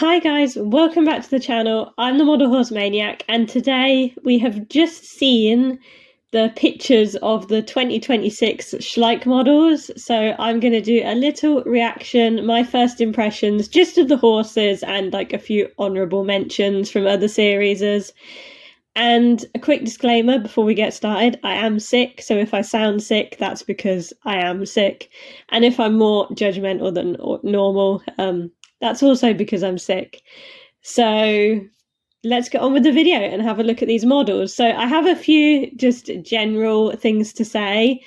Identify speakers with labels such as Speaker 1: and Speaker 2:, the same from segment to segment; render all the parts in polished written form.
Speaker 1: Hi guys, welcome back to the channel. I'm the Model Horse Maniac, and today we have just seen the pictures of the 2026 Schleich models. So I'm going to do a little reaction, my first impressions, just of the horses and like a few honourable mentions from other series. And a quick disclaimer before we get started, I am sick, so if I sound sick, that's because I am sick. And if I'm more judgmental than normal, that's also because I'm sick. So let's get on with the video and have a look at these models. So I have a few just general things to say.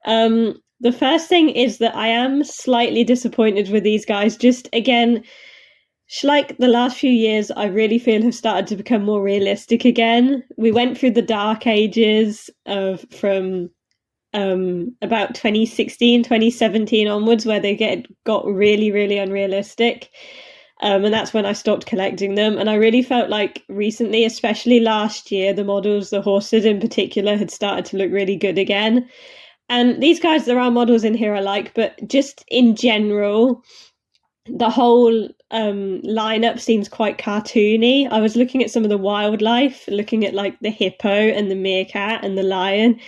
Speaker 1: The first thing is that I am slightly disappointed with these guys. Just again, Schleich, the last few years, I really feel have started to become more realistic again. We went through the dark ages from about 2016, 2017 onwards, where they got really unrealistic. And that's when I stopped collecting them. And I really felt like recently, especially last year, the models, the horses in particular, had started to look really good again. And these guys, there are models in here I like, but just in general, the whole lineup seems quite cartoony. I was looking at some of the wildlife, looking at like the hippo and the meerkat and the lion,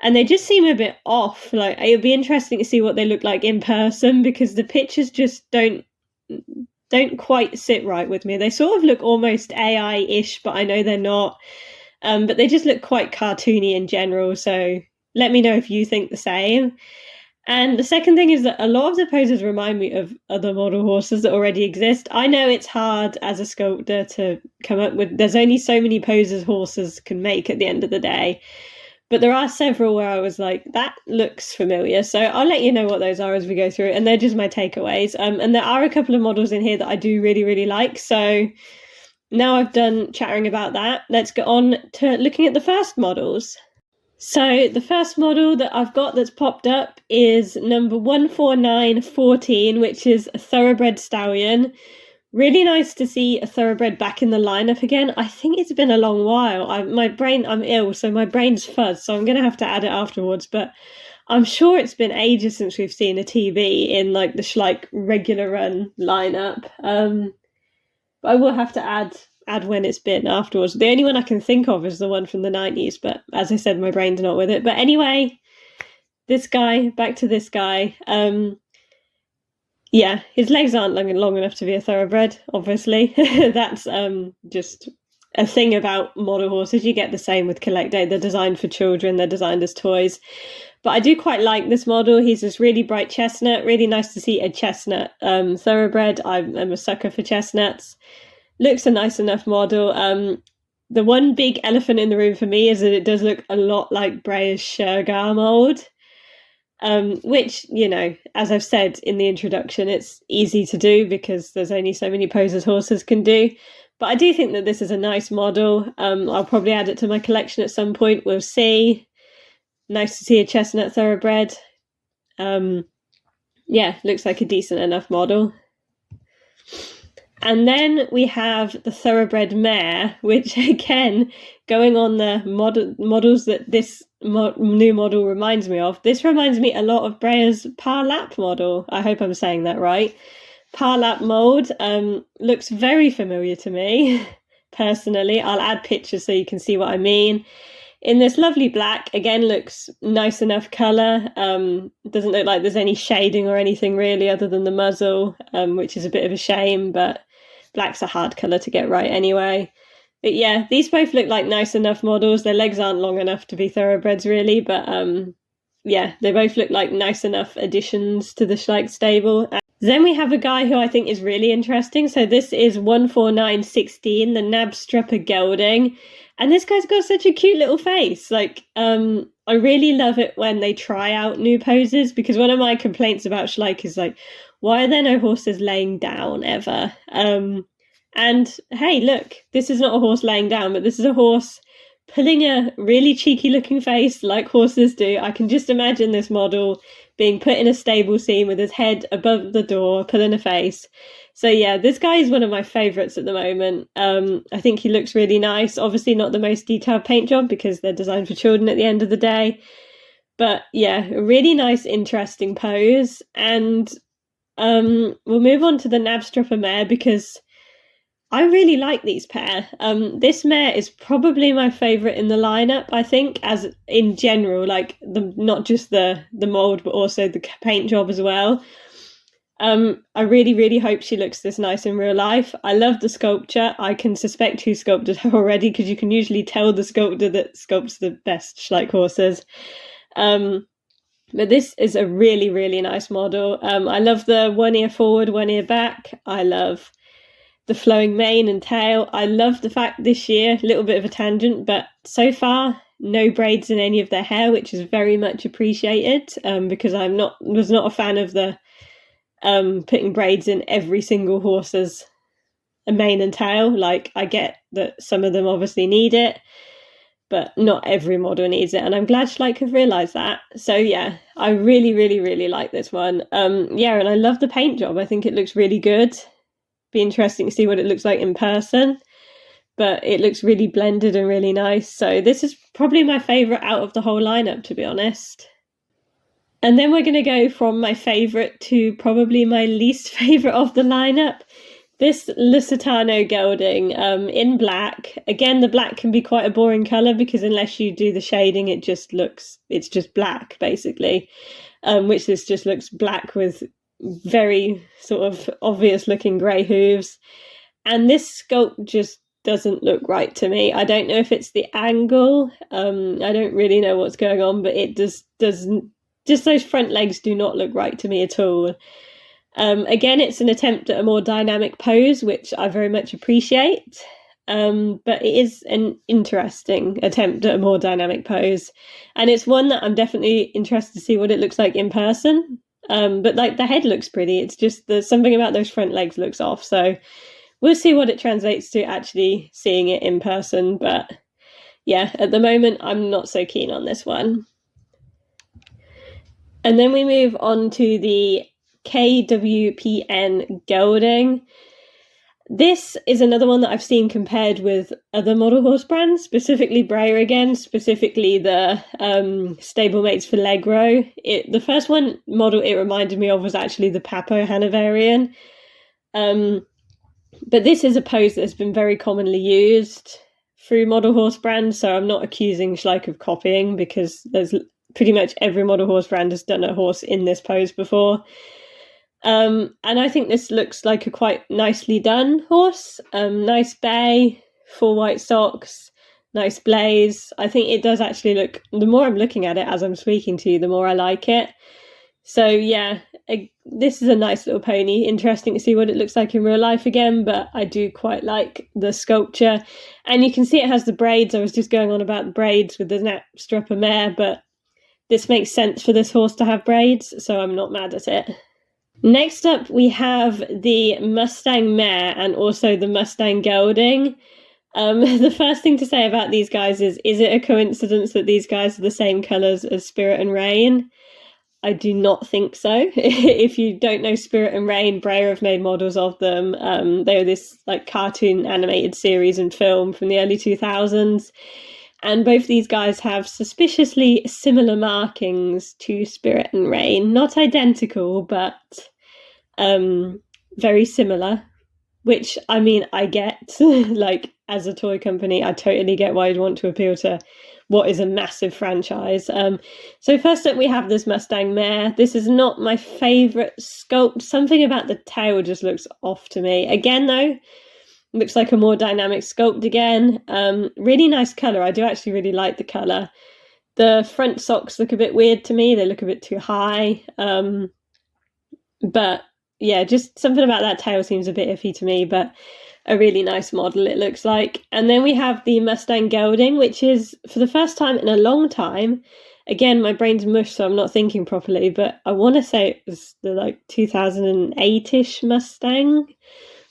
Speaker 1: and they just seem a bit off. Like, it'll be interesting to see what they look like in person, because the pictures just don't quite sit right with me. They sort of look almost AI-ish, but I know they're not. But they just look quite cartoony in general, so let me know if you think the same. And the second thing is that a lot of the poses remind me of other model horses that already exist. I know it's hard as a sculptor to come up with, there's only so many poses horses can make at the end of the day. But there are several where I was like, that looks familiar. So I'll let you know what those are as we go through it. And they're just my takeaways. And there are a couple of models in here that I do really like. So now I've done chattering about that, let's get on to looking at the first models. So the first model that I've got that's popped up is number 14914, which is a Thoroughbred stallion. Really nice to see a Thoroughbred back in the lineup again. I think it's been a long while. I'm ill, so my brain's fuzzed, so I'm going to have to add it afterwards. But I'm sure it's been ages since we've seen a TB in like the Schleich regular run lineup. But I will have to add when it's been afterwards. The only one I can think of is the one from the 90s, but as I said, my brain's not with it. But anyway, this guy, back to this guy. Yeah, his legs aren't long enough to be a Thoroughbred, obviously. That's just a thing about model horses. You get the same with Collect Day. They're designed for children, they're designed as toys. But I do quite like this model. He's this really bright chestnut. Really nice to see a chestnut Thoroughbred. I'm a sucker for chestnuts. Looks a nice enough model. The one big elephant in the room for me is that it does look a lot like Breyer's Shergar mold, which, you know, as I've said in the introduction, it's easy to do because there's only so many poses horses can do. But I do think that this is a nice model. I'll probably add it to my collection at some point. We'll see. Nice to see a chestnut Thoroughbred. Yeah, looks like a decent enough model. And then we have the Thoroughbred mare, which again, going on the models that this new model reminds me of, this reminds me a lot of Breyer's Parlap model. I hope I'm saying that right. Parlap mold looks very familiar to me, personally. I'll add pictures so you can see what I mean. In this lovely black, again, looks nice enough colour. Doesn't look like there's any shading or anything really other than the muzzle, which is a bit of a shame, but black's a hard colour to get right anyway. But yeah, these both look like nice enough models. Their legs aren't long enough to be Thoroughbreds really, but yeah, they both look like nice enough additions to the Schleich stable. Then we have a guy who I think is really interesting. So this is 14916, the Knabstrupper gelding. And this guy's got such a cute little face. Like, I really love it when they try out new poses, because one of my complaints about Schleich is like, why are there no horses laying down ever? And hey, look, this is not a horse laying down, but this is a horse pulling a really cheeky looking face like horses do. I can just imagine this model being put in a stable scene with his head above the door, pulling a face. So yeah, this guy is one of my favourites at the moment. I think he looks really nice. Obviously not the most detailed paint job because they're designed for children at the end of the day. But yeah, a really nice, interesting pose. And we'll move on to the Knabstrupper mare, because I really like these pair. This mare is probably my favourite in the lineup, I think, as in general, like not just the mould, but also the paint job as well. I really, really hope she looks this nice in real life. I love the sculpture. I can suspect who sculpted her already, because you can usually tell the sculptor that sculpts the best Schleich horses. But this is a really, really nice model. I love the one ear forward, one ear back. I love the flowing mane and tail. I love the fact this year, a little bit of a tangent, but so far no braids in any of their hair, which is very much appreciated, because was not a fan of the putting braids in every single horse's mane and tail. Like, I get that some of them obviously need it, but not every model needs it, and I'm glad Schleich have realised that. So yeah, I really, really, really like this one. Yeah, and I love the paint job. I think it looks really good. Be interesting to see what it looks like in person, but it looks really blended and really nice. So this is probably my favourite out of the whole lineup, to be honest. And then we're going to go from my favourite to probably my least favourite of the lineup. This Lusitano gelding in black. Again, the black can be quite a boring colour, because unless you do the shading, it's just black, basically. Which this just looks black with very sort of obvious looking grey hooves. And this sculpt just doesn't look right to me. I don't know if it's the angle. I don't really know what's going on, but it doesn't. Just those front legs do not look right to me at all. Again, it's an attempt at a more dynamic pose, which I very much appreciate. But it is an interesting attempt at a more dynamic pose. And it's one that I'm definitely interested to see what it looks like in person. But like, the head looks pretty. It's just something about those front legs looks off. So we'll see what it translates to actually seeing it in person. But yeah, at the moment, I'm not so keen on this one. And then we move on to the KWPN gelding. This is another one that I've seen compared with other model horse brands, specifically Breyer again, specifically the stablemates for Legro. The first one model it reminded me of was actually the Papo Hanoverian. But this is a pose that's been very commonly used through model horse brands, so I'm not accusing Schleich of copying, because there's pretty much every model horse brand has done a horse in this pose before. And I think this looks like a quite nicely done horse. Nice bay, full white socks, nice blaze. I think it does actually look, the more I'm looking at it as I'm speaking to you, the more I like it. So yeah, this is a nice little pony. Interesting to see what it looks like in real life again, but I do quite like the sculpture. And you can see it has the braids. I was just going on about the braids with the Knabstrupper mare, but this makes sense for this horse to have braids, so I'm not mad at it. Next up, we have the Mustang mare and also the Mustang gelding. The first thing to say about these guys is it a coincidence that these guys are the same colours as Spirit and Rain? I do not think so. If you don't know Spirit and Rain, Breyer have made models of them. They were this like cartoon animated series and film from the early 2000s. And both these guys have suspiciously similar markings to Spirit and Rain. Not identical, but very similar. Which, I mean, I get. Like, as a toy company, I totally get why you'd want to appeal to what is a massive franchise. So first up, we have this Mustang mare. This is not my favourite sculpt. Something about the tail just looks off to me. Again, though, looks like a more dynamic sculpt again. Really nice colour. I do actually really like the colour. The front socks look a bit weird to me. They look a bit too high. But yeah, just something about that tail seems a bit iffy to me, but a really nice model it looks like. And then we have the Mustang gelding, which is for the first time in a long time. Again, my brain's mush, so I'm not thinking properly, but I want to say it was the like 2008-ish Mustang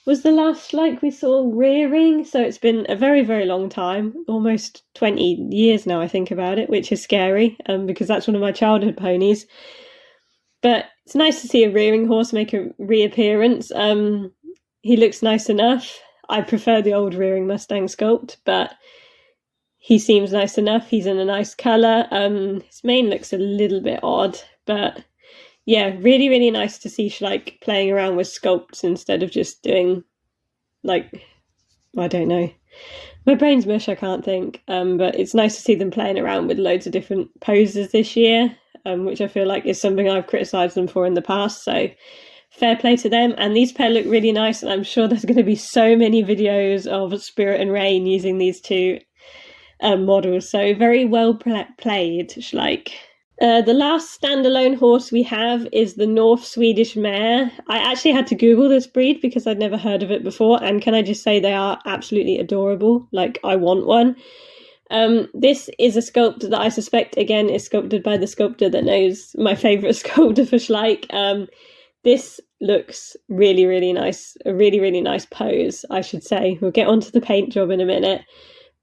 Speaker 1: was the last Schleich we saw rearing. So it's been a very, very long time, almost 20 years now I think about it, which is scary, because that's one of my childhood ponies. But it's nice to see a rearing horse make a reappearance. He looks nice enough. I prefer the old rearing Mustang sculpt, but he seems nice enough. He's in a nice colour. His mane looks a little bit odd, but yeah, really, really nice to see Schleich playing around with sculpts instead of just doing like I don't know. My brain's mush, I can't think. But it's nice to see them playing around with loads of different poses this year, which I feel like is something I've criticised them for in the past. So fair play to them. And these pair look really nice, and I'm sure there's going to be so many videos of Spirit and Rain using these two models. So very well played, Schleich. The last standalone horse we have is the North Swedish mare. I actually had to Google this breed because I'd never heard of it before, and can I just say they are absolutely adorable. Like, I want one. This is a sculpt that I suspect, again, is sculpted by the sculptor that knows my favourite sculptor for Schleich. This looks really, really nice. A really, really nice pose, I should say. We'll get onto the paint job in a minute.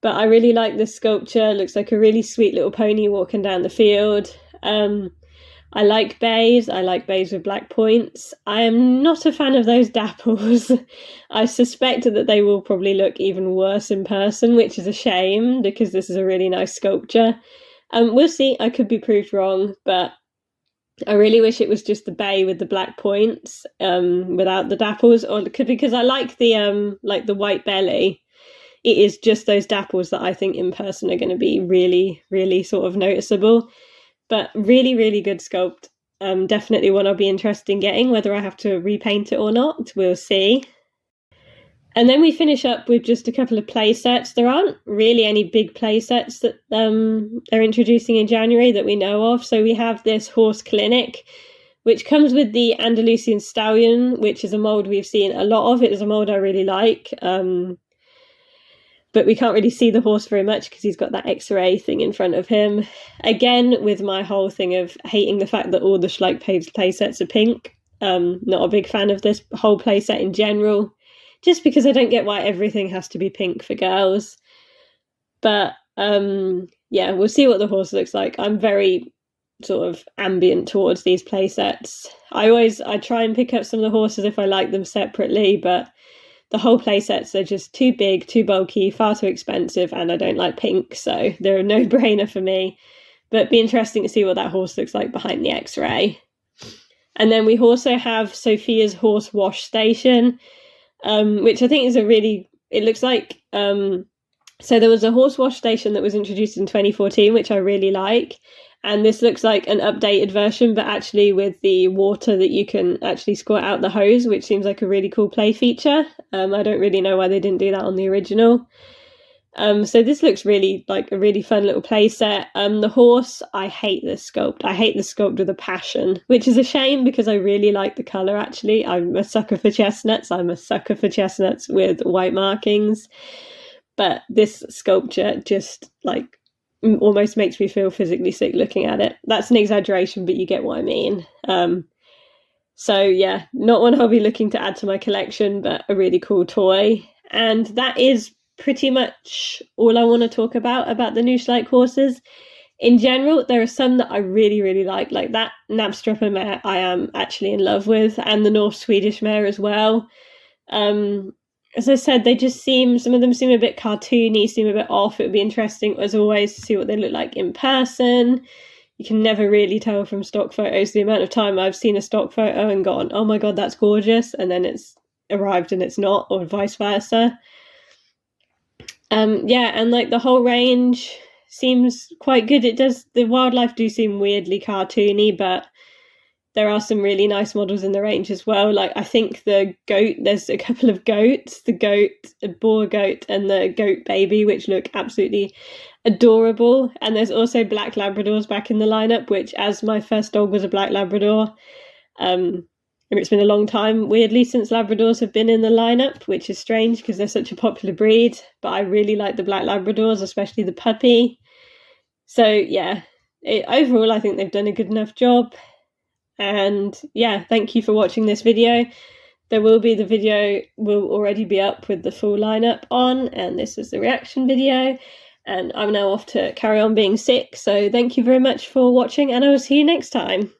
Speaker 1: But I really like this sculpture. It looks like a really sweet little pony walking down the field. I like bays. I like bays with black points. I am not a fan of those dapples. I suspect that they will probably look even worse in person, which is a shame because this is a really nice sculpture. We'll see. I could be proved wrong, but I really wish it was just the bay with the black points without the dapples, or because I like the white belly. It is just those dapples that I think in person are going to be really, really sort of noticeable. But really, really good sculpt. Definitely one I'll be interested in getting. Whether I have to repaint it or not, we'll see. And then we finish up with just a couple of play sets. There aren't really any big play sets that they're introducing in January that we know of. So we have this horse clinic, which comes with the Andalusian Stallion, which is a mould we've seen a lot of. It is a mould I really like. But we can't really see the horse very much because he's got that X-ray thing in front of him. Again, with my whole thing of hating the fact that all the Schleich play sets are pink. Not a big fan of this whole play set in general, just because I don't get why everything has to be pink for girls. But yeah, we'll see what the horse looks like. I'm very sort of ambient towards these play sets. I try and pick up some of the horses if I like them separately, but the whole play sets are just too big, too bulky, far too expensive, and I don't like pink, so they're a no-brainer for me. But it'd be interesting to see what that horse looks like behind the X-ray. And then we also have Sophia's horse wash station, which I think is it looks like, so there was a horse wash station that was introduced in 2014, which I really like. And this looks like an updated version, but actually with the water that you can actually squirt out the hose, which seems like a really cool play feature. I don't really know why they didn't do that on the original. So this looks really like a really fun little play set. The horse, I hate this sculpt. I hate the sculpt with a passion, which is a shame because I really like the colour, actually. I'm a sucker for chestnuts. I'm a sucker for chestnuts with white markings. But this sculpture just like almost makes me feel physically sick looking at it. That's an exaggeration, but you get what I mean. So yeah, not one I'll be looking to add to my collection, but a really cool toy. And that is pretty much all I want to talk about the new Schleich horses. In general, there are some that I really, really like that Knabstrupper mare I am actually in love with, and the North Swedish mare as well. As I said, some of them seem a bit cartoony, seem a bit off. It would be interesting, as always, to see what they look like in person. You can never really tell from stock photos. The amount of time I've seen a stock photo and gone, oh my God, that's gorgeous, and then it's arrived and it's not, or vice versa. Yeah, and like the whole range seems quite good. The wildlife do seem weirdly cartoony, but there are some really nice models in the range as well. Like, I think the goat, there's a couple of goats, the boar goat and the goat baby, which look absolutely adorable. And there's also black Labradors back in the lineup, which, as my first dog was a black Labrador, and it's been a long time, weirdly, since Labradors have been in the lineup, which is strange because they're such a popular breed. But I really like the black Labradors, especially the puppy. So yeah, overall, I think they've done a good enough job. And yeah, thank you for watching this video. The video will already be up with the full lineup on, and this is the reaction video. And I'm now off to carry on being sick. So thank you very much for watching, and I will see you next time.